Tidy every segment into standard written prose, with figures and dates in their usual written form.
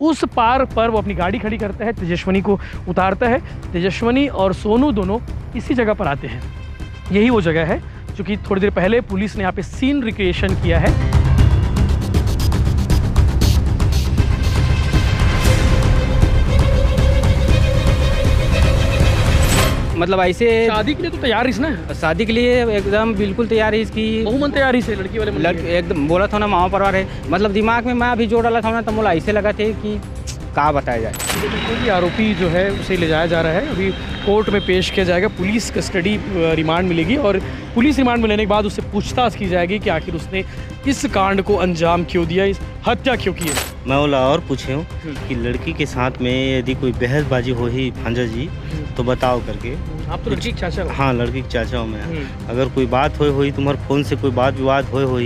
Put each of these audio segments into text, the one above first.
उस पार पर वो अपनी गाड़ी खड़ी करता है, तेजस्विनी को उतारता है। तेजस्विनी और सोनू दोनों इसी जगह पर आते हैं। यही वो जगह है जो कि थोड़ी देर पहले पुलिस ने यहाँ पे सीन रिक्रिएशन किया है। मतलब ऐसे शादी के लिए तो तैयार इस ना, शादी के लिए एकदम बिल्कुल तैयार है इसकी। बहुमन तैयारी से लड़की वाले एकदम बोला था ना मामा परिवार है। मतलब दिमाग में मैं अभी जोड़ डाला था ना, तो मुझे ऐसे लगा थे कि कहाँ बताया जाए। आरोपी जो है उसे ले जाया जा रहा है, अभी कोर्ट में पेश किया जाएगा। पुलिस कस्टडी रिमांड मिलेगी और पुलिस रिमांड मिलने के बाद उससे पूछताछ की जाएगी कि आखिर उसने इस कांड को अंजाम क्यों दिया, इस हत्या क्यों की है। मैं बोला और पूछे हूँ कि लड़की के साथ में यदि कोई बहसबाजी हो ही भांजा जी तो बताओ करके। आप तो लड़की के चाचा हो? हाँ, लड़की के चाचा हूँ मैं। अगर कोई बात हो तुम्हारे फोन से कोई बात विवाद हो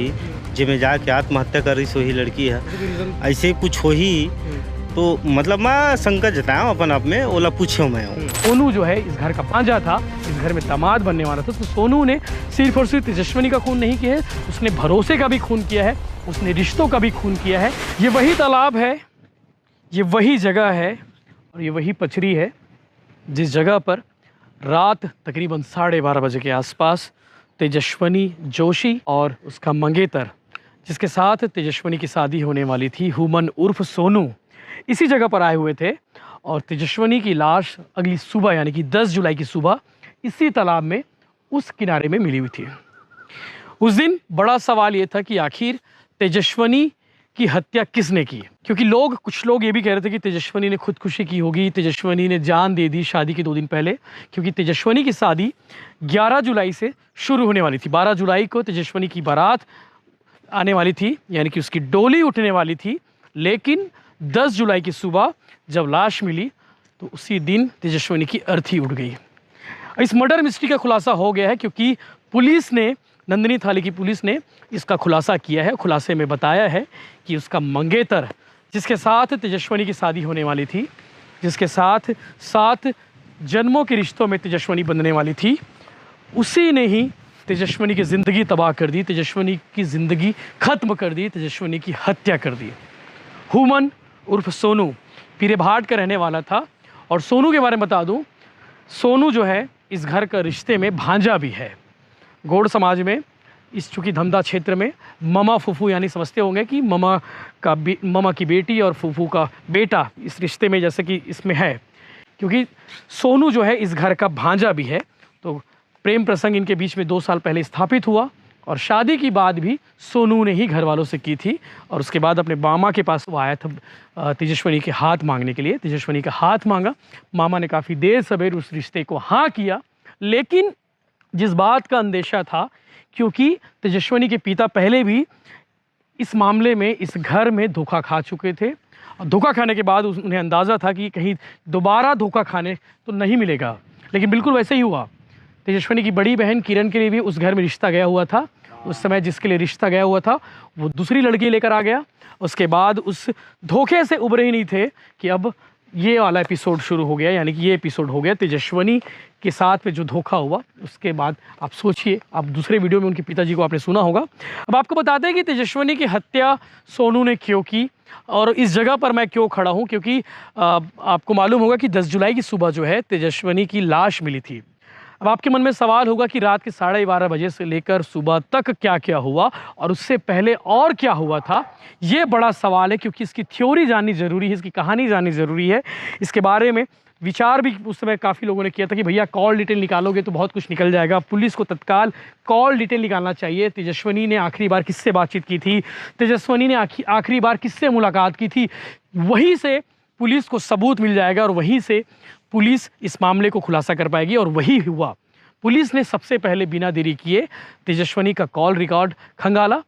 जे में जाके आत्महत्या कर रही सो ही लड़की है, ऐसे कुछ हो ही तो मतलब मैं शंका जताया अपन आप में ओला पूछे मैं हूँ। सोनू जो है इस घर का भांजा था, इस घर में दामाद बनने वाला था। तो सोनू ने सिर्फ और सिर्फ तेजस्विनी का खून नहीं किया है, उसने भरोसे का भी खून किया है, उसने रिश्तों का भी खून किया है। ये वही तालाब है, ये वही जगह है और ये वही पचरी है जिस जगह पर रात तकरीबन 12:30 बजे के आसपास तेजस्विनी जोशी और उसका मंगेतर, जिसके साथ तेजस्विनी की शादी होने वाली थी, हुमन उर्फ सोनू, इसी जगह पर आए हुए थे। और तेजस्विनी की लाश अगली सुबह यानी कि 10 जुलाई की सुबह इसी तालाब में उस किनारे में मिली हुई थी। उस दिन बड़ा सवाल ये था कि आखिर तेजस्विनी की हत्या किसने की, क्योंकि कुछ लोग ये भी कह रहे थे कि तेजस्विनी ने खुदकुशी की होगी, तेजस्विनी ने जान दे दी शादी के 2 दिन पहले, क्योंकि तेजस्विनी की शादी 11 जुलाई से शुरू होने वाली थी। 12 जुलाई को तेजस्विनी की बारात आने वाली थी, यानी कि उसकी डोली उठने वाली थी। लेकिन 10 जुलाई की सुबह जब लाश मिली तो उसी दिन तेजस्विनी की अर्थी उठ गई। इस मर्डर मिस्ट्री का खुलासा हो गया है, क्योंकि पुलिस ने, नंदिनी थाने की पुलिस ने इसका खुलासा किया है। खुलासे में बताया है कि उसका मंगेतर, जिसके साथ तेजस्विनी की शादी होने वाली थी, जिसके साथ 7 जन्मों के रिश्तों में तेजस्विनी बंधने वाली थी, उसी ने ही तेजस्विनी की ज़िंदगी तबाह कर दी, तेजस्विनी की ज़िंदगी ख़त्म कर दी, तेजस्विनी की हत्या कर दी। हुमन उर्फ सोनू पीरेभाट का रहने वाला था। और सोनू के बारे में बता दूं, सोनू जो है इस घर का रिश्ते में भांजा भी है। गौड़ समाज में इस चूँकि धमदा क्षेत्र में ममा फूफू यानी समझते होंगे कि ममा की बेटी और फूफू का बेटा इस रिश्ते में जैसे कि इसमें है, क्योंकि सोनू जो है इस घर का भांजा भी है। तो प्रेम प्रसंग इनके बीच में 2 साल पहले स्थापित हुआ और शादी की बात भी सोनू ने ही घर वालों से की थी। और उसके बाद अपने मामा के पास वो आया था तेजस्विनी के हाथ मांगने के लिए। तेजस्विनी का हाथ मांगा, मामा ने काफ़ी देर सवेर उस रिश्ते को हाँ किया। लेकिन जिस बात का अंदेशा था, क्योंकि तेजस्विनी के पिता पहले भी इस मामले में इस घर में धोखा खा चुके थे, और धोखा खाने के बाद उन्हें अंदाज़ा था कि कहीं दोबारा धोखा खाने तो नहीं मिलेगा। लेकिन बिल्कुल वैसे ही हुआ। तेजस्विनी की बड़ी बहन किरण के लिए भी उस घर में रिश्ता गया हुआ था। उस समय जिसके लिए रिश्ता गया हुआ था वो दूसरी लड़की लेकर आ गया। उसके बाद उस धोखे से उभरे ही नहीं थे कि अब ये वाला एपिसोड शुरू हो गया, यानी कि ये एपिसोड हो गया तेजस्विनी के साथ में जो धोखा हुआ। उसके बाद आप सोचिए, आप दूसरे वीडियो में उनके पिताजी को आपने सुना होगा। अब आपको बताते हैं कि तेजस्विनी की हत्या सोनू ने क्यों की और इस जगह पर मैं क्यों खड़ा हूँ, क्योंकि आपको मालूम होगा कि 10 जुलाई की सुबह जो है तेजस्विनी की लाश मिली थी। अब आपके मन में सवाल होगा कि रात के 12:30 बजे से लेकर सुबह तक क्या क्या हुआ और उससे पहले और क्या हुआ था। ये बड़ा सवाल है, क्योंकि इसकी थ्योरी जाननी ज़रूरी है, इसकी कहानी जाननी ज़रूरी है। इसके बारे में विचार भी उस समय काफ़ी लोगों ने किया था कि भैया कॉल डिटेल निकालोगे तो बहुत कुछ निकल जाएगा, पुलिस को तत्काल कॉल डिटेल निकालना चाहिए। तेजस्विनी ने आखिरी बार किससे बातचीत की थी, तेजस्विनी ने आखिरी बार किससे मुलाकात की थी, वहीं से पुलिस को सबूत मिल जाएगा और वहीं से पुलिस इस मामले को खुलासा कर पाएगी। और वही हुआ। पुलिस ने सबसे पहले बिना देरी किए तेजस्विनी का कॉल रिकॉर्ड खंगाला,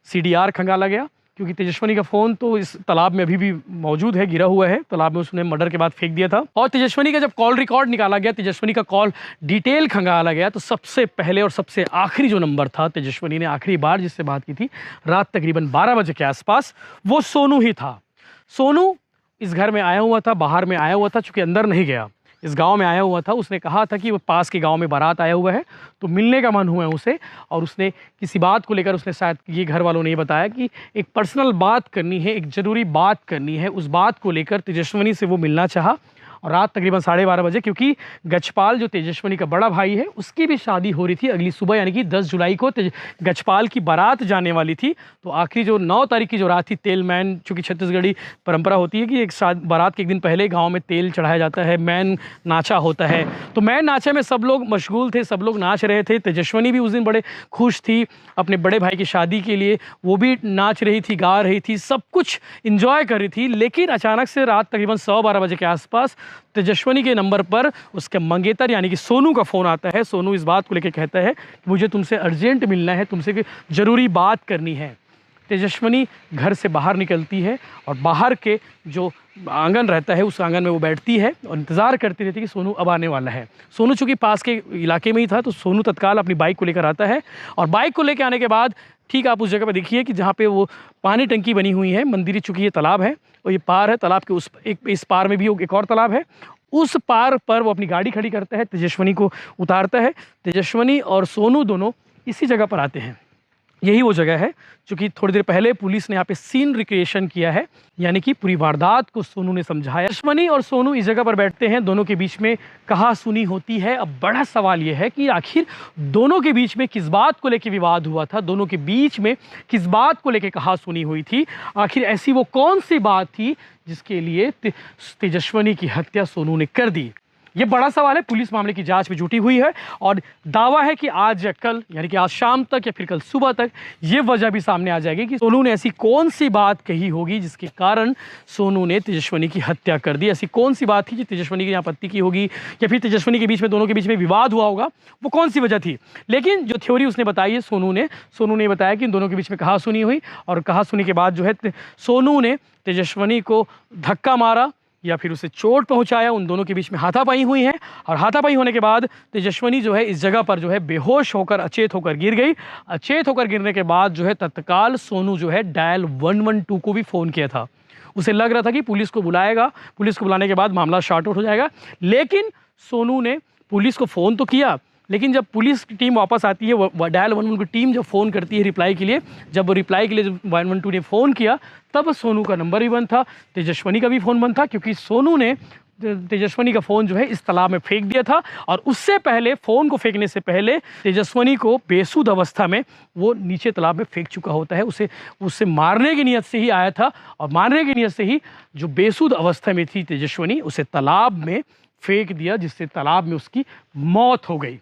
CDR खंगाला गया, क्योंकि तेजस्विनी का फ़ोन तो इस तालाब में अभी भी मौजूद है, गिरा हुआ है तालाब में, उसने मर्डर के बाद फेंक दिया था। और तेजस्विनी का जब कॉल रिकॉर्ड निकाला गया, तेजस्विनी का कॉल डिटेल खंगाला गया, तो सबसे पहले और सबसे आखिरी जो नंबर था तेजस्विनी ने आखिरी बार जिससे बात की थी रात तकरीबन 12 बजे के आसपास, वो सोनू ही था। सोनू इस घर में आया हुआ था, बाहर में आया हुआ था, चूँकि अंदर नहीं गया, इस गांव में आया हुआ था। उसने कहा था कि वो पास के गांव में बारात आया हुआ है, तो मिलने का मन हुआ है उसे, और उसने किसी बात को लेकर, उसने शायद ये घर वालों ने ये बताया कि एक पर्सनल बात करनी है, एक ज़रूरी बात करनी है। उस बात को लेकर तेजस्विनी से वो मिलना चाहा, और रात तकरीबन 12:30 बजे, क्योंकि गजपाल जो तेजस्विनी का बड़ा भाई है उसकी भी शादी हो रही थी अगली सुबह, यानी कि 10 जुलाई को गजपाल की बारात जाने वाली थी। तो आखिरी जो 9 तारीख की जो रात थी, तेल मैन, चूँकि छत्तीसगढ़ी परंपरा होती है कि एक बारात के एक दिन पहले गांव में तेल चढ़ाया जाता है, मैन नाचा होता है। तो मैन नाचे में सब लोग मशगूल थे, सब लोग नाच रहे थे। तेजस्विनी भी उस दिन बड़े खुश थी अपने बड़े भाई की शादी के लिए, वो भी नाच रही थी, गा रही थी, सब कुछ इंजॉय कर रही थी। लेकिन अचानक से रात तकरीबन 12:15 बजे के आसपास तेजस्विनी के नंबर पर उसके मंगेतर यानी कि सोनू का फ़ोन आता है। सोनू इस बात को लेकर कहता है कि मुझे तुमसे अर्जेंट मिलना है, तुमसे कोई ज़रूरी बात करनी है। तेजस्विनी घर से बाहर निकलती है और बाहर के जो आंगन रहता है उस आंगन में वो बैठती है और इंतज़ार करती रहती है कि सोनू अब आने वाला है। सोनू चूँकि पास के इलाके में ही था, तो सोनू तत्काल अपनी बाइक को लेकर आता है, और बाइक को लेकर आने के बाद ठीक आप उस जगह पर देखिए कि जहाँ पे वो पानी टंकी बनी हुई है, मंदिर, चूँकि ये तालाब है और ये पार है, तालाब के इस पार में भी एक और तालाब है, उस पार पर वो अपनी गाड़ी खड़ी करता है, तेजस्विनी को उतारता है। तेजस्विनी और सोनू दोनों इसी जगह पर आते हैं। यही वो जगह है क्योंकि थोड़ी देर पहले पुलिस ने यहाँ पे सीन रिक्रिएशन किया है, यानी कि पूरी वारदात को सोनू ने समझाया। तेजस्विनी और सोनू इस जगह पर बैठते हैं, दोनों के बीच में कहा सुनी होती है। अब बड़ा सवाल यह है कि आखिर दोनों के बीच में किस बात को लेकर विवाद हुआ था, दोनों के बीच में किस बात को लेकर कहा सुनी हुई थी, आखिर ऐसी वो कौन सी बात थी जिसके लिए तेजस्विनी की हत्या सोनू ने कर दी। ये बड़ा सवाल है। पुलिस मामले की जांच में जुटी हुई है और दावा है कि आज या कल, यानी कि आज शाम तक या फिर कल सुबह तक ये वजह भी सामने आ जाएगी कि सोनू ने ऐसी कौन सी बात कही होगी जिसके कारण सोनू ने तेजस्विनी की हत्या कर दी। ऐसी कौन सी बात थी जो तेजस्विनी की आपत्ति की होगी या फिर तेजस्विनी के बीच में, दोनों के बीच में विवाद हुआ होगा, वो कौन सी वजह थी। लेकिन जो थ्योरी उसने बताई है सोनू ने बताया कि इन दोनों के बीच में कहा सुनी हुई, और कहा सुनी के बाद जो है सोनू ने तेजस्विनी को धक्का मारा या फिर उसे चोट पहुंचाया। उन दोनों के बीच में हाथापाई हुई है, और हाथापाई होने के बाद तेजस्विनी जो है इस जगह पर जो है बेहोश होकर, अचेत होकर गिर गई। अचेत होकर गिरने के बाद जो है तत्काल सोनू जो है डायल 112 को भी फ़ोन किया था। उसे लग रहा था कि पुलिस को बुलाएगा, पुलिस को बुलाने के बाद मामला शॉर्ट आउट हो जाएगा। लेकिन सोनू ने पुलिस को फ़ोन तो किया, लेकिन जब पुलिस की टीम वापस आती है, वो डायल 112 की टीम जब फ़ोन करती है रिप्लाई के लिए, जब वो रिप्लाई के लिए जब 112 ने फ़ोन किया, तब सोनू का नंबर भी बंद था, तेजस्विनी का भी फ़ोन बंद था, क्योंकि सोनू ने तेजस्विनी का फ़ोन जो है इस तालाब में फेंक दिया था। और उससे पहले, फ़ोन को फेंकने से पहले, तेजस्विनी को बेसुध अवस्था में वो नीचे तालाब में फेंक चुका होता है। उससे मारने की नीयत से ही आया था, और मारने की नीयत से ही जो बेसुध अवस्था में थी तेजस्विनी, उसे तालाब में फेंक दिया, जिससे तालाब में उसकी मौत हो गई।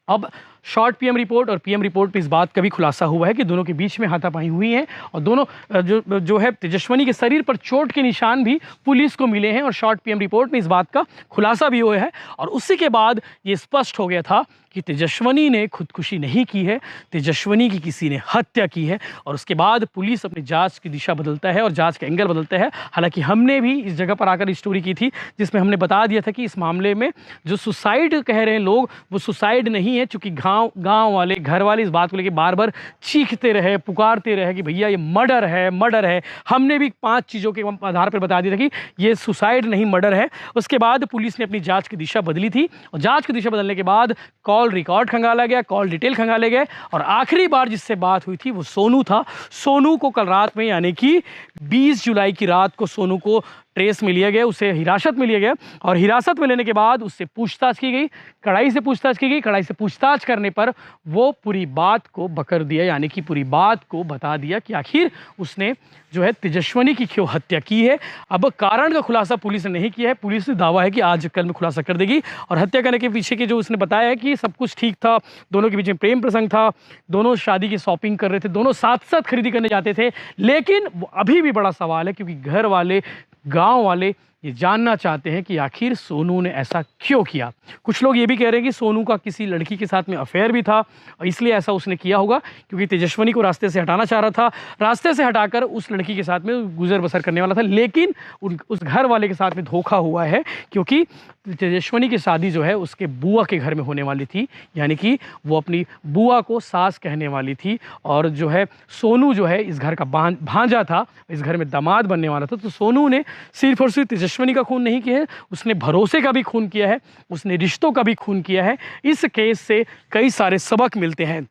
अब शॉर्ट पीएम रिपोर्ट और पीएम रिपोर्ट पे इस बात का भी खुलासा हुआ है कि दोनों के बीच में हाथापाई हुई है, और दोनों जो है तेजस्विनी के शरीर पर चोट के निशान भी पुलिस को मिले हैं, और शॉर्ट पीएम रिपोर्ट में इस बात का खुलासा भी हुआ है। और उसी के बाद ये स्पष्ट हो गया था कि तेजस्विनी ने खुदकुशी नहीं की है, तेजस्विनी की किसी ने हत्या की है। और उसके बाद पुलिस अपनी जांच की दिशा बदलता है और जांच का एंगल बदलता है। हालांकि हमने भी इस जगह पर आकर स्टोरी की थी जिसमें हमने बता दिया था कि इस मामले में जो सुसाइड कह रहे हैं लोग, वो सुसाइड नहीं है, चूँकि गाँव वाले, घर वाले इस बात को लेकर बार बार चीखते रहे, पुकारते रहे कि भैया ये मर्डर है, मर्डर है। हमने भी 5 चीज़ों के आधार पर बता दिया था कि ये सुसाइड नहीं, मर्डर है। उसके बाद पुलिस ने अपनी जाँच की दिशा बदली थी, और जाँच की दिशा बदलने के बाद कॉल रिकॉर्ड खंगाला गया, कॉल डिटेल खंगाले गए, और आखिरी बार जिससे बात हुई थी वो सोनू था। सोनू को कल रात में, यानी कि 20 जुलाई की रात को सोनू को ट्रेस में लिया गया, उसे हिरासत में लिया गया, और हिरासत में लेने के बाद उससे पूछताछ की गई, कड़ाई से पूछताछ की गई। कड़ाई से पूछताछ करने पर वो पूरी बात को बकर दिया, यानी कि पूरी बात को बता दिया कि आखिर उसने जो है तेजस्विनी की क्यों हत्या की है। अब कारण का खुलासा पुलिस ने नहीं किया है, पुलिस ने दावा है कि आज कल में खुलासा कर देगी। और हत्या करने के पीछे के जो उसने बताया है कि सब कुछ ठीक था, दोनों के बीच में प्रेम प्रसंग था, दोनों शादी की शॉपिंग कर रहे थे, दोनों साथ साथ खरीदी करने जाते थे। लेकिन अभी भी बड़ा सवाल है, क्योंकि घर वाले, गांव वाले ये जानना चाहते हैं कि आखिर सोनू ने ऐसा क्यों किया। कुछ लोग ये भी कह रहे हैं कि सोनू का किसी लड़की के साथ में अफेयर भी था, और इसलिए ऐसा उसने किया होगा, क्योंकि तेजस्विनी को रास्ते से हटाना चाह रहा था, रास्ते से हटाकर उस लड़की के साथ में गुजर बसर करने वाला था। लेकिन उस घर वाले के साथ में धोखा हुआ है, क्योंकि तेजस्विनी की शादी जो है उसके बुआ के घर में होने वाली थी, यानी कि वो अपनी बुआ को सास कहने वाली थी, और जो है सोनू जो है इस घर का भांजा था, इस घर में दामाद बनने वाला था। तो सोनू ने सिर्फ और सिर्फ तेजस्विनी का खून नहीं किया है, उसने भरोसे का भी खून किया है, उसने रिश्तों का भी खून किया है। इस केस से कई सारे सबक मिलते हैं।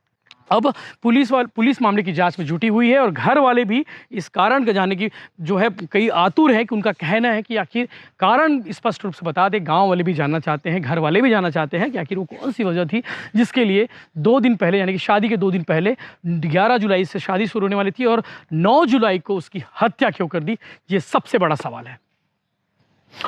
अब पुलिस मामले की जांच में जुटी हुई है और घर वाले भी इस कारण का जानने की जो है कई आतुर हैं कि उनका कहना है कि आखिर कारण स्पष्ट रूप से बता दें। गांव वाले भी जानना चाहते हैं, घर वाले भी जानना चाहते हैं कि आखिर वो कौन सी वजह थी जिसके लिए 2 दिन पहले, यानी कि शादी के 2 दिन पहले 11 जुलाई से शादी शुरू होने वाली थी और 9 जुलाई को उसकी हत्या क्यों कर दी, ये सबसे बड़ा सवाल है।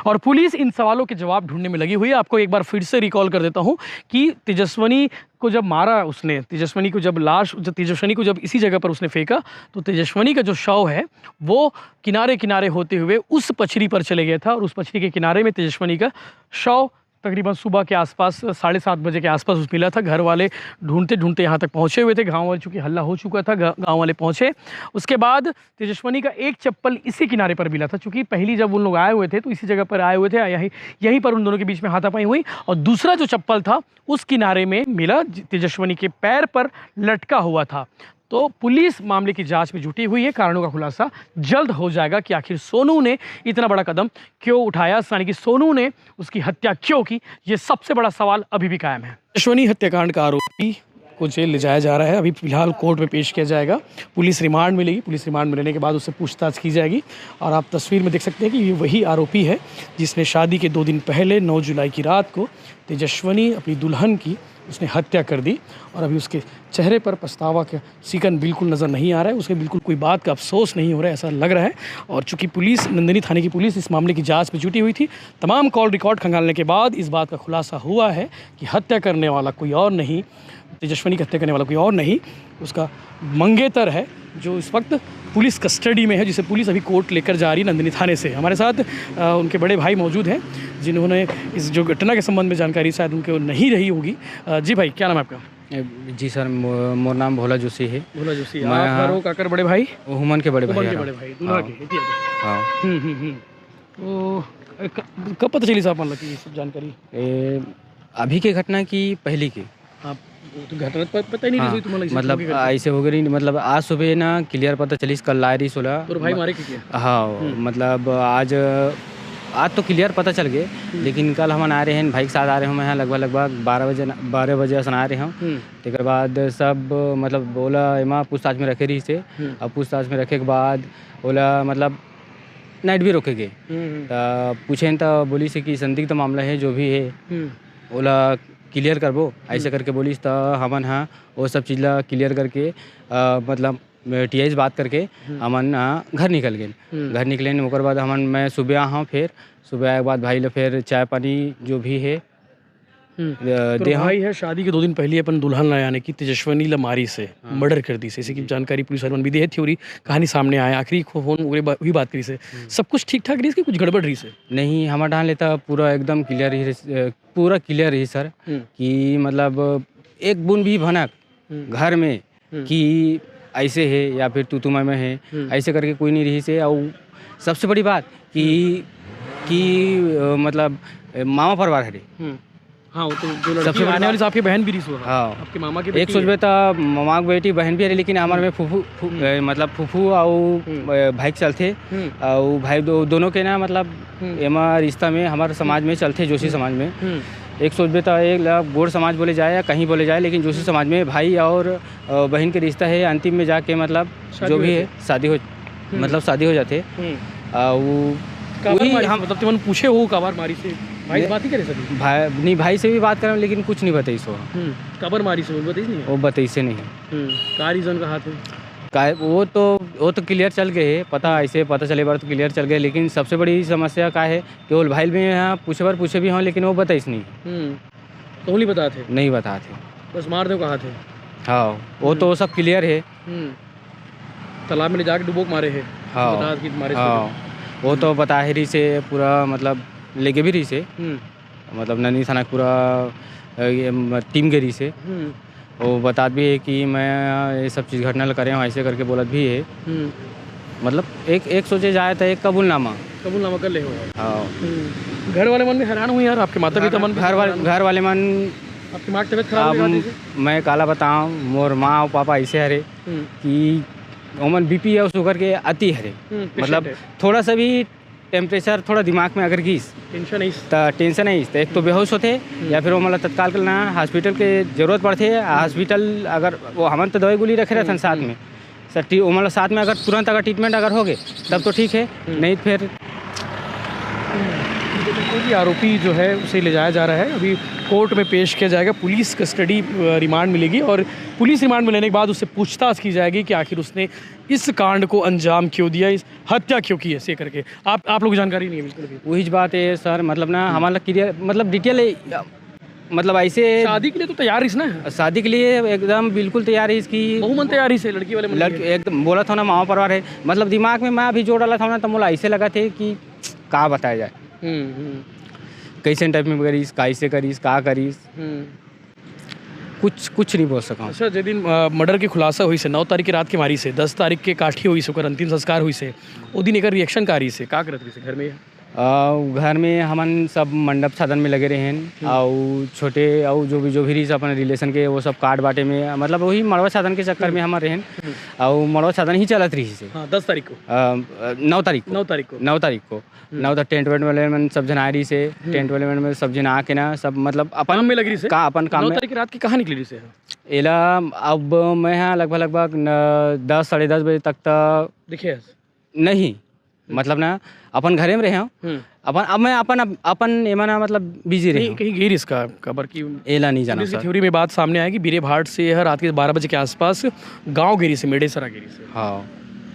और पुलिस इन सवालों के जवाब ढूंढने में लगी हुई है। आपको एक बार फिर से रिकॉल कर देता हूं कि तेजस्विनी को जब मारा उसने, तेजस्विनी को जब इसी जगह पर उसने फेंका, तो तेजस्विनी का जो शव है वो किनारे किनारे होते हुए उस पछरी पर चले गया था और उस पछरी के किनारे में तेजस्विनी का शव तकरीबन सुबह के आसपास 7:30 बजे के आसपास उस मिला था। घर वाले ढूंढते ढूंढते यहाँ तक पहुँचे हुए थे। गांव वाले, चूँकि हल्ला हो चुका था, गांव वाले पहुँचे। उसके बाद तेजस्विनी का एक चप्पल इसी किनारे पर मिला था। चूँकि पहली जब उन लोग आए हुए थे तो इसी जगह पर आए हुए थे, यहीं पर उन दोनों के बीच में हाथापाई हुई और दूसरा जो चप्पल था उस किनारे में मिला, तेजस्विनी के पैर पर लटका हुआ था। तो पुलिस मामले की जांच में जुटी हुई है। कारणों का खुलासा जल्द हो जाएगा कि आखिर सोनू ने इतना बड़ा कदम क्यों उठाया, यानी कि सोनू ने उसकी हत्या क्यों की। ये सबसे बड़ा सवाल अभी भी कायम है। तेजस्विनी हत्याकांड का आरोपी को जेल ले जाया जा रहा है। अभी फिलहाल कोर्ट में पेश किया जाएगा। पुलिस रिमांड मिलेगी। पुलिस रिमांड मिलने के बाद उससे पूछताछ की जाएगी। और आप तस्वीर में देख सकते हैं कि ये वही आरोपी है जिसने शादी के 2 दिन पहले 9 जुलाई की रात को तेजस्विनी अपनी दुल्हन की उसने हत्या कर दी। और अभी उसके चेहरे पर पछतावा का सिकन बिल्कुल नज़र नहीं आ रहा है। उसे बिल्कुल कोई बात का अफसोस नहीं हो रहा है, ऐसा लग रहा है। और चूंकि पुलिस, नंदिनी थाने की पुलिस इस मामले की जांच में जुटी हुई थी, तमाम कॉल रिकॉर्ड खंगालने के बाद इस बात का खुलासा हुआ है कि हत्या करने वाला कोई और नहीं, तेजस्विनी की हत्या करने वाला कोई और नहीं, उसका मंगेतर है जो इस वक्त पुलिस कस्टडी में है, जिसे पुलिस अभी कोर्ट लेकर जा रही है नंदिनी थाने से। हमारे साथ उनके बड़े भाई मौजूद हैं जिन्होंने इस जो घटना के संबंध में जानकारी शायद उनको नहीं रही होगी। जी भाई, क्या नाम है आपका? जी सर, मोर नाम भोला जोशी है। भोला जोशी, आप काकर बड़े भाई? हुमन के बड़े भाई। दूल्हा के। हाँ। तो कब पता चली साहब मतलब की सब जानकारी? अभी के घटना की पहली की। आप तो घटना पता ही नहीं रही तुम्हारा? मतलब ऐसे हो गई, मतलब आज सुबह ना क्लियर पता चली, कल लायरी 16 तो भाई मारे क्या? हाँ, मतलब आज तो क्लियर पता चल गए, लेकिन कल हम आ रहे हैं भाई के साथ आ रहे हैं यहाँ लगभग 12 बजे आ रहे हैं। एक बाद सब मतलब बोला एमा पूछताछ में रखे रही से। अब पूछताछ में रखे के बाद बोला मतलब नाइट भी रोके गए। पूछें तो बोली से कि संदिग्ध मामला है जो भी है, बोला क्लियर करबो ऐसे करके बोलिस। तो हमन हाँ वो सब चीज़ ला क्लियर करके मतलब टीआई से बात करके हमन घर निकल गए। घर निकले ओकर बाद मैं सुबह आया, फिर सुबह आए के बाद भाई लो फिर चाय पानी जो भी है दे। भाई है शादी के 2 दिन पहले अपन दुल्हन लाया, यानी कि तेजस्विनी लमारी से मर्डर कर दी से, इसी की जानकारी पुलिस वालों भी दी है। थ्योरी कहानी सामने आया, आखिरी फोन वही बात करी से सब कुछ ठीक ठाक रही, कुछ गड़बड़ रही से नहीं। हमारा डाल लेता पूरा एकदम क्लियर रही सर कि मतलब एक बूंद भी भनक घर में कि ऐसे है या फिर तू तुम्हें में है ऐसे करके कोई नहीं रही से। और सबसे बड़ी बात कि मतलब मामा परिवार है। हाँ, तो जो लड़की आने वाली आपकी बहन भी रही। हाँ, आपके मामा की एक सोच बेटा मामा की बेटी बहन भी है, लेकिन हमारे में फूफू और भाई के चलते और भाई दोनों के ना मतलब एमा रिश्ता में हमारे समाज में चलते, जोशी समाज में। एक सोच बेटा एक गोड़ समाज बोले जाए या कहीं बोले जाए, लेकिन जोशी समाज में भाई और बहन के रिश्ता है। अंतिम में जाके मतलब जो भी है शादी हो जाते। हम मतलब तुमने पूछे हो कबार मारी से भाई बात ही करे सभी भाई से भी बात करें, लेकिन कुछ नहीं बताई सो। कबर मारी से बताइए नहीं, वो बताई से नहीं। का रीजन का हाथ है का वो तो क्लियर चल गए, पता ऐसे पता चले बार तो क्लियर चल गए। लेकिन सबसे बड़ी समस्या का है केवल भाई भी यहाँ पूछे भी हों, लेकिन वो बताइस नहीं। तो नहीं बताते? नहीं बताते, बस मार दो कहा थे। हाँ, वो तो सब क्लियर है। तालाब में ले जाके डुबोक मारे है। हाँ, वो तो बता ही रही से पूरा, मतलब लेके भी रही से, मतलब नंदिनी थाना पूरा टीम के रही से। वो बता भी है कि मैं ये सब चीज़ घटना करे हूँ ऐसे करके बोलत भी है। मतलब एक सोचे जाए तो एक कबूलनामा कर ले हो। हाँ, घर वाले मन में हैरान हुई यार, आपके माता पिता मन घर वाले मन आपकी माँ की तबीयत खराब। मैं काला बताऊँ, मोर माँ और पापा ऐसे हरे कि ओमन बीपी और शुगर के अति हरे। मतलब थोड़ा सा भी टेम्परेचर थोड़ा दिमाग में अगर गीस टेंशन है तो टेंशन है तो एक तो बेहोश होते या फिर वो मतलब तत्काल के ना हॉस्पिटल के जरूरत पड़ती है। हॉस्पिटल अगर वो हम तो दवाई गोली रखे रहते हैं साथ में सर, वो मतलब साथ में अगर तुरंत अगर ट्रीटमेंट अगर हो गए तब तो ठीक है, नहीं फिर कि आरोपी जो है उसे ले जाया जा रहा है, अभी कोर्ट में पेश किया जाएगा। पुलिस कस्टडी रिमांड मिलेगी और पुलिस रिमांड में लेने के बाद उससे पूछताछ की जाएगी कि आखिर उसने इस कांड को अंजाम क्यों दिया, इस हत्या क्यों की ऐसे करके। आप लोग जानकारी नहीं है बिल्कुल भी। वही बात है सर, मतलब ना हमारा क्लियर मतलब डिटेल मतलब ऐसे शादी के लिए तो तैयार इस ना, शादी के लिए एकदम बिल्कुल तैयार है इसकी, बहुमन तैयारी से लड़की वाले लड़की एकदम बोला था ना माँ परिवार है, मतलब दिमाग में मैं भी जोड़ डाला था ना तो मुझे ऐसे लगा थे कि कहाँ बताया जाए, कैसे टाइप में करीस, कैसे करीस, कहाँ करीस, कुछ नहीं बोल सका। अच्छा, जिस दिन मर्डर की खुलासा हुई से 9 तारीख की रात के मारी से 10 तारीख के काठी हुई से ओकर अंतिम संस्कार हुई से वो दिन एक रिएक्शन कारी से का करत रही से घर में घर में हमन सब मंडप साधन में लगे रहे और छोटे और जो भी रही अपन रिलेशन के वो सब कार्ड बाटे में, मतलब वही मड़वा साधन के चक्कर में हमारे रहन और मड़वा साधन ही चलत रही से। 10 तारीख को 9 तारीख को 9 टेंट वेंट वाले में सब जन आ रही से, टेंट वाले में सब जन आके ना सब मतलब अपन में लग रही से का अपन काम 9 में तारीख की रात की कहाँ निकली रही से एला। अब मैं यहाँ लगभग 10 साढ़े 10 बजे तक तो दिखे नहीं, मतलब ना अपन घरे में रहे हूँ अपन, अब मैं अपन एमाना मतलब बिजी रही कहीं गिर इसका खबर की एला नहीं जाना सर। थ्योरी में बात सामने आएगी बीरे भाट से है रात के 12 बजे के आसपास गांव गिरी से, मेडेसरा गिरी से, हाँ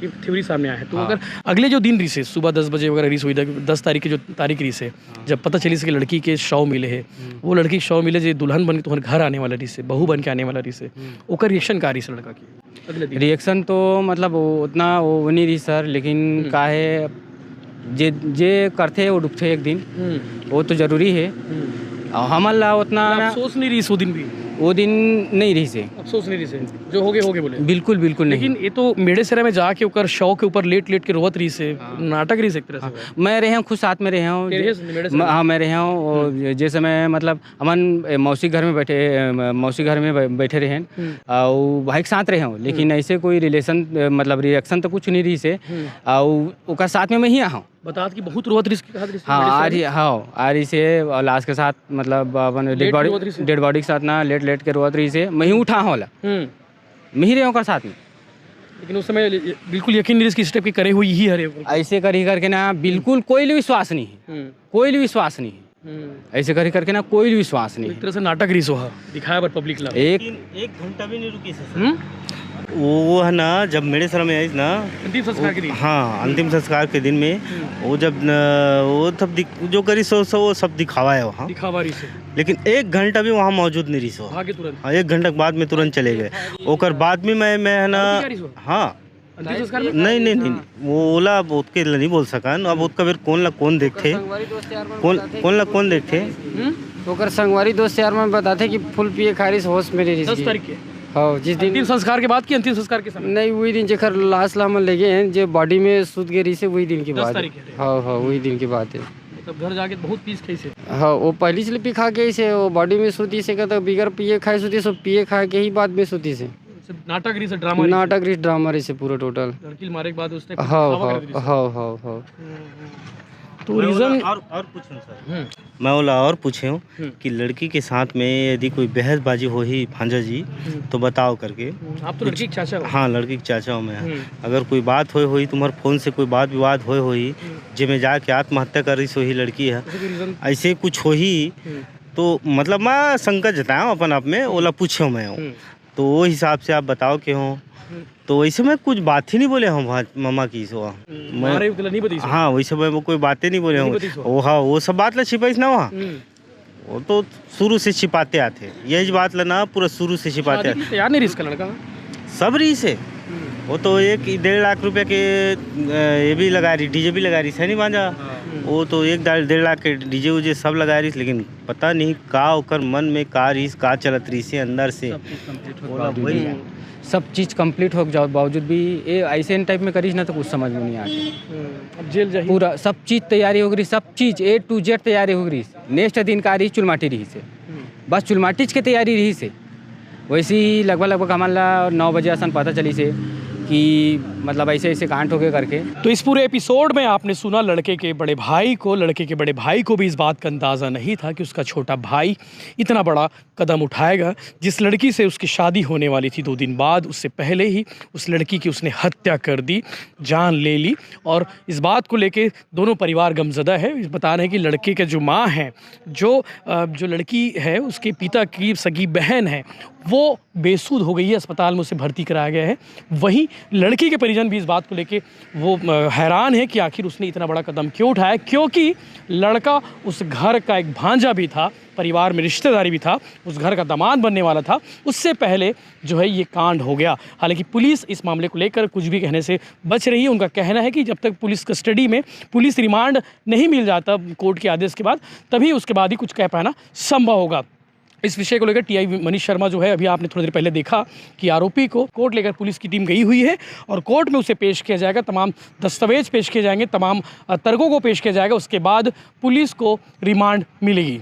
ये थ्योरी सामने आया है। तो अगर अगले जो दिन रही से सुबह 10 बजे वगैरह रिस हुई 10 तारीख की जो तारीख रही से जब पता चली से कि लड़की के शव मिले है, वो लड़की के शव मिले जो दुल्हन बन के तुम्हारे घर आने वाला रही से, बहू बन के आने वाला रही से, ओकर रिएक्शन का रही से लड़का की अगले दिन रिएक्शन तो मतलब उतना वो नहीं रही सर, लेकिन काहे जे करते वो डूबते एक दिन वो तो जरूरी है। और हमारा उतना अफसोस नहीं रही वो दिन भी, वो दिन नहीं रही से अफसोस नहीं रही से जो हो गए बोले बिल्कुल नहीं। लेकिन ये तो मेडेसरा में जाके ऊपर शव के ऊपर लेट के रोवत रही से नाटक रही से एक तरह से। मैं रहे हूँ खुद साथ में रहे हूँ, हाँ मैं रहे हूँ जैसे मैं मतलब अमन मौसी घर में बैठे रहे और भाई के साथ रहे हूँ, लेकिन ऐसे कोई रिलेशन मतलब रिएक्शन तो कुछ नहीं रही से और साथ में मैं ही आऊँ बता कि बहुत रोवत रही। हाँ आ रही से लाश के साथ मतलब अपन डेड बॉडी के साथ ना लेट के रोवत रही से मैं ही उठा होला मैं ही रहे हूँ साथ में, लेकिन उस समय बिल्कुल यकीन नहीं कि स्टेप की करे हुई ही हरे ऐसे करके ना बिल्कुल कोई विश्वास नहीं है, कोई विश्वास नहीं है, ऐसे करके ना कोई विश्वास नहीं। एक तरह से नाटक रीस हुआ दिखाया पर पब्लिक ला एक घंटा भी नहीं रुकी वो है ना जब मेडेसरा में आई ना अंतिम संस्कार के दिन, हाँ अंतिम संस्कार के दिन में वो जब वो सब जो करी सो वो सब दिखावा है वहाँ दिखावा रही से, लेकिन 1 घंटा भी वहाँ मौजूद नहीं रही सो भागे तुरंत। हाँ 1 घंटा के बाद में तुरंत चले गए। ओकर बाद में मैं है ना हाँ अंतिम संस्कार में नहीं वो ओला अब उसके नहीं बोल सका अब उसका फिर कौन देखते कौन देखते ओकर संगवारी दोस्त यार मैं बताते कि फुल पिए खारिश होश में रही 10 तारीख के हाँ जिस दिन अंतिम संस्कार के बाद की अंतिम संस्कार के समय नहीं वही दिन जेकर लाश लाम लगे हैं जो बॉडी में सूत गई रही से वही दिन की 10 बात तारीख है। है। हाँ वही दिन की बात है। तब घर जाके बहुत पीस खाई से हाँ वो पहली से पी खा के से वो बॉडी में सूती से कहता बिगर पिए खाए सूती सब पिए खा के ही बाद में सूती से नाटक रही से ड्रामा रही से पूरा टोटल लड़की मारे के बाद उसने हाँ तो रीजन और पूछूं सर मैं बोला और पूछे हूँ कि लड़की के साथ में यदि कोई बहसबाजी हो ही भांजा जी तो बताओ करके। आप तो लड़की के चाचा हो? हाँ लड़की के चाचा हूँ मैं। अगर कोई बात हुई तुम्हारे फोन से कोई बात विवाद हुई जे में जाके आत्महत्या कर रही सो ही लड़की है ऐसे कुछ हो ही तो मतलब मैं शंका जताया अपन आप में ओला पूछे मैं हूँ तो वो हिसाब से आप बताओ कि हो तो वैसे मैं कुछ बात ही नहीं बोले हूँ मामा की सो मैं हाँ वैसे मैं कोई बातें नहीं बोले हूँ वो हाँ वो सब बात ला छिपाई ना वहाँ वो तो शुरू से छिपाते आते यही बात ला ना पूरा शुरू से छिपाते आते तैयार नहीं इसका लड़का सब रही से वो तो 1.5 लाख रुपए के ये भी लगा रही डीजे भी लगा रही है नहीं बांझा वो तो 1.5 लाख के डीजे उजे सब लगा रही लेकिन पता नहीं का ओकर मन में का रही का चलत रही से अंदर से सब चीज़ कंप्लीट हो जाओ बावजूद भी ये ऐसे टाइप में करीश ना तो कुछ समझ में नहीं आती। अब जेल जाइए पूरा सब चीज़ तैयारी हो गई, सब चीज़ A to Z तैयारी हो गई। नेक्स्ट दिन का रही चुलमाटी रही से बस चुलमाटी की तैयारी रही से वैसे ही लगभग हमारा 9 बजे असन पता चली से कि मतलब ऐसे ऐसे कांड हो गए करके। तो इस पूरे एपिसोड में आपने सुना लड़के के बड़े भाई को भी इस बात का अंदाज़ा नहीं था कि उसका छोटा भाई इतना बड़ा कदम उठाएगा। जिस लड़की से उसकी शादी होने वाली थी 2 दिन बाद, उससे पहले ही उस लड़की की उसने हत्या कर दी, जान ले ली। और इस बात को लेके दोनों परिवार गमज़दा है। बता रहे हैं कि लड़के के जो माँ हैं, जो लड़की है उसके पिता की सगी बहन है, वो बेसुध हो गई है, अस्पताल में उसे भर्ती कराया गया है। वहीं लड़की के परिजन भी इस बात को लेके वो हैरान है कि आखिर उसने इतना बड़ा कदम क्यों उठाया, क्योंकि लड़का उस घर का एक भांजा भी था, परिवार में रिश्तेदारी भी था, उस घर का दामाद बनने वाला था। उससे पहले जो है ये कांड हो गया। हालांकि पुलिस इस मामले को लेकर कुछ भी कहने से बच रही है। उनका कहना है कि जब तक पुलिस कस्टडी में पुलिस रिमांड नहीं मिल जाता कोर्ट के आदेश के बाद, तभी उसके बाद ही कुछ कह पाना संभव होगा। इस विषय को लेकर टीआई मनीष शर्मा जो है, अभी आपने थोड़ी देर पहले देखा कि आरोपी को कोर्ट लेकर पुलिस की टीम गई हुई है और कोर्ट में उसे पेश किया जाएगा, तमाम दस्तावेज पेश किए जाएंगे, तमाम तर्कों को पेश किया जाएगा। उसके बाद पुलिस को रिमांड मिलेगी।